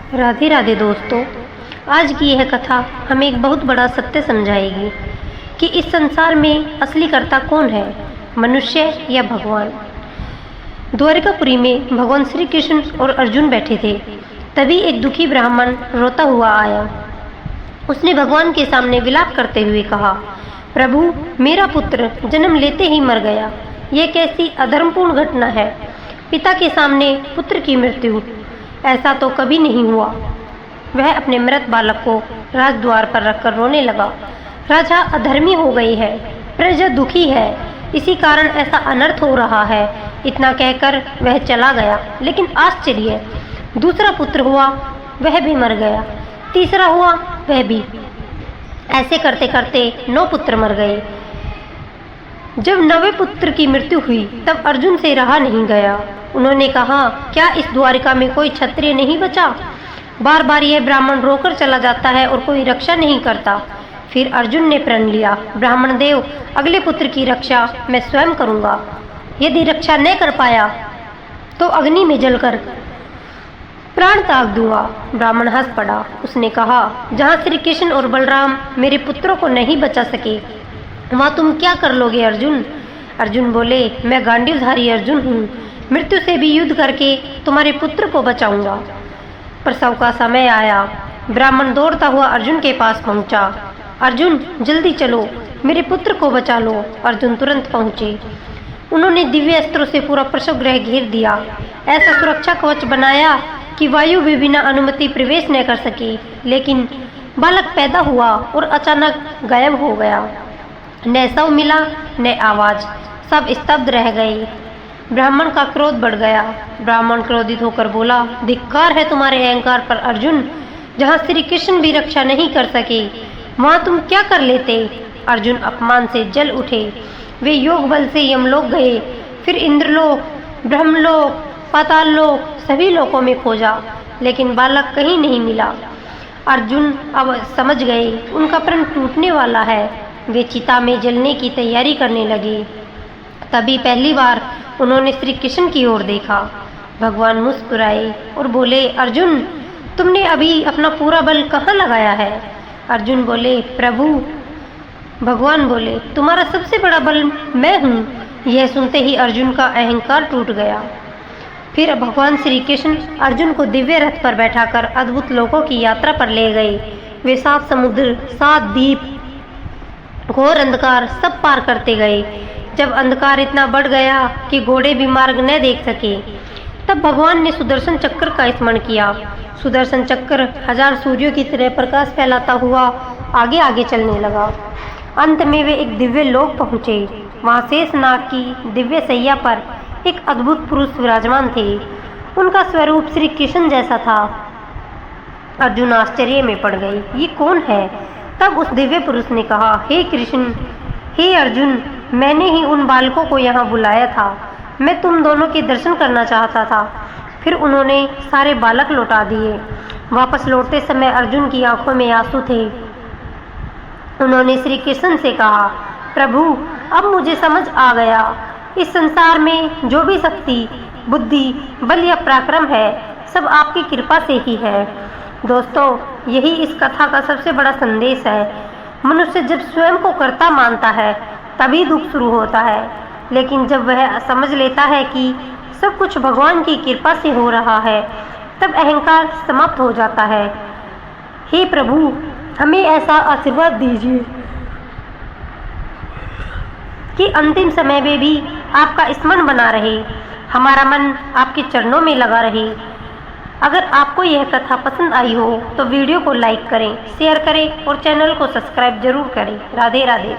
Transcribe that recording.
राधे राधे दोस्तों, आज की यह कथा हमें एक बहुत बड़ा सत्य समझाएगी कि इस संसार में असली कर्ता कौन है, मनुष्य या भगवान। द्वारिकापुरी में भगवान श्री कृष्ण और अर्जुन बैठे थे। तभी एक दुखी ब्राह्मण रोता हुआ आया। उसने भगवान के सामने विलाप करते हुए कहा, प्रभु, मेरा पुत्र जन्म लेते ही मर गया। यह कैसी अधर्मपूर्ण घटना है। पिता के सामने पुत्र की मृत्यु, ऐसा तो कभी नहीं हुआ। वह अपने मृत बालक को राजद्वार पर रखकर रोने लगा। राजा अधर्मी हो गई है, प्रजा दुखी है, इसी कारण ऐसा अनर्थ हो रहा है। इतना कहकर वह चला गया। लेकिन आश्चर्य, दूसरा पुत्र हुआ, वह भी मर गया। तीसरा हुआ, वह भी। ऐसे करते करते 9 पुत्र मर गए। जब 9वें पुत्र की मृत्यु हुई तब अर्जुन से रहा नहीं गया। उन्होंने कहा, क्या इस द्वारिका में कोई क्षत्रिय नहीं बचा? बार बार यह ब्राह्मण रोकर चला जाता है और कोई रक्षा नहीं करता। फिर अर्जुन ने प्रण लिया, ब्राह्मण देव, अगले पुत्र की रक्षा मैं स्वयं करूंगा। यदि रक्षा न कर पाया तो अग्नि में जलकर प्राण त्याग दूंगा। ब्राह्मण हंस पड़ा। उसने कहा, जहाँ श्री कृष्ण और बलराम मेरे पुत्रों को नहीं बचा सके, वहाँ तुम क्या कर लोगे अर्जुन? अर्जुन बोले, मैं गांडीवधारी अर्जुन हूँ, मृत्यु से भी युद्ध करके तुम्हारे पुत्र को बचाऊंगा। प्रसव का समय आया। ब्राह्मण दौड़ता हुआ अर्जुन के पास पहुंचा। अर्जुन, जल्दी चलो, मेरे पुत्र को बचा लो। अर्जुन तुरंत पहुंचे। उन्होंने दिव्य अस्त्रों से पूरा प्रसव गृह घेर दिया। ऐसा सुरक्षा कवच बनाया कि वायु भी बिना अनुमति प्रवेश न कर सके। लेकिन बालक पैदा हुआ और अचानक गायब हो गया। न शव मिला न आवाज, सब स्तब्ध रह गए। ब्राह्मण का क्रोध बढ़ गया। ब्राह्मण क्रोधित होकर बोला, धिक्कार है तुम्हारे अहंकार पर अर्जुन। जहाँ श्री कृष्ण भी रक्षा नहीं कर सके, वहाँ तुम क्या कर लेते? अर्जुन अपमान से जल उठे। वे योग बल से यमलोक गए, फिर इंद्रलोक, ब्रह्मलोक, पाताल लोक, सभी लोकों में खोजा, लेकिन बालक कहीं नहीं मिला। अर्जुन अब समझ गए उनका प्रण टूटने वाला है। वे चिता में जलने की तैयारी करने लगे। तभी पहली बार उन्होंने श्री कृष्ण की ओर देखा। भगवान मुस्कुराए और बोले, अर्जुन, तुमने अभी अपना पूरा बल कहाँ लगाया है? अर्जुन बोले, प्रभु। भगवान बोले, तुम्हारा सबसे बड़ा बल मैं हूँ। यह सुनते ही अर्जुन का अहंकार टूट गया। फिर भगवान श्री कृष्ण अर्जुन को दिव्य रथ पर बैठाकर अद्भुत लोकों की यात्रा पर ले गए। वे 7 समुद्र, 7 द्वीप, घोर अंधकार सब पार करते गए। जब अंधकार इतना बढ़ गया कि घोड़े भी मार्ग न देख सके, तब भगवान ने सुदर्शन चक्र का स्मरण किया। सुदर्शन चक्र 1000 सूर्यों की तरह प्रकाश फैलाता हुआ आगे आगे चलने लगा। अंत में वे एक दिव्य लोक पहुँचे। वहाँ शेषनाग की दिव्य सैया पर एक अद्भुत पुरुष विराजमान थे। उनका स्वरूप श्री कृष्ण जैसा था। अर्जुन आश्चर्य में पड़ गए, ये कौन है? तब उस दिव्य पुरुष ने कहा, हे कृष्ण, हे अर्जुन, मैंने ही उन बालकों को यहाँ बुलाया था। मैं तुम दोनों के दर्शन करना चाहता था। फिर उन्होंने सारे बालक लौटा दिए। वापस लौटते समय अर्जुन की आंखों में आंसू थे। उन्होंने श्री कृष्ण से कहा, प्रभु, अब मुझे समझ आ गया, इस संसार में जो भी शक्ति, बुद्धि, बल या पराक्रम है, सब आपकी कृपा से ही है। दोस्तों, यही इस कथा का सबसे बड़ा संदेश है। मनुष्य जब स्वयं को कर्ता मानता है तभी दुख शुरू होता है, लेकिन जब वह समझ लेता है कि सब कुछ भगवान की कृपा से हो रहा है, तब अहंकार समाप्त हो जाता है। हे प्रभु, हमें ऐसा आशीर्वाद दीजिए कि अंतिम समय में भी आपका स्मरण बना रहे, हमारा मन आपके चरणों में लगा रहे। अगर आपको यह कथा पसंद आई हो तो वीडियो को लाइक करें, शेयर करें और चैनल को सब्सक्राइब जरूर करें। राधे राधे।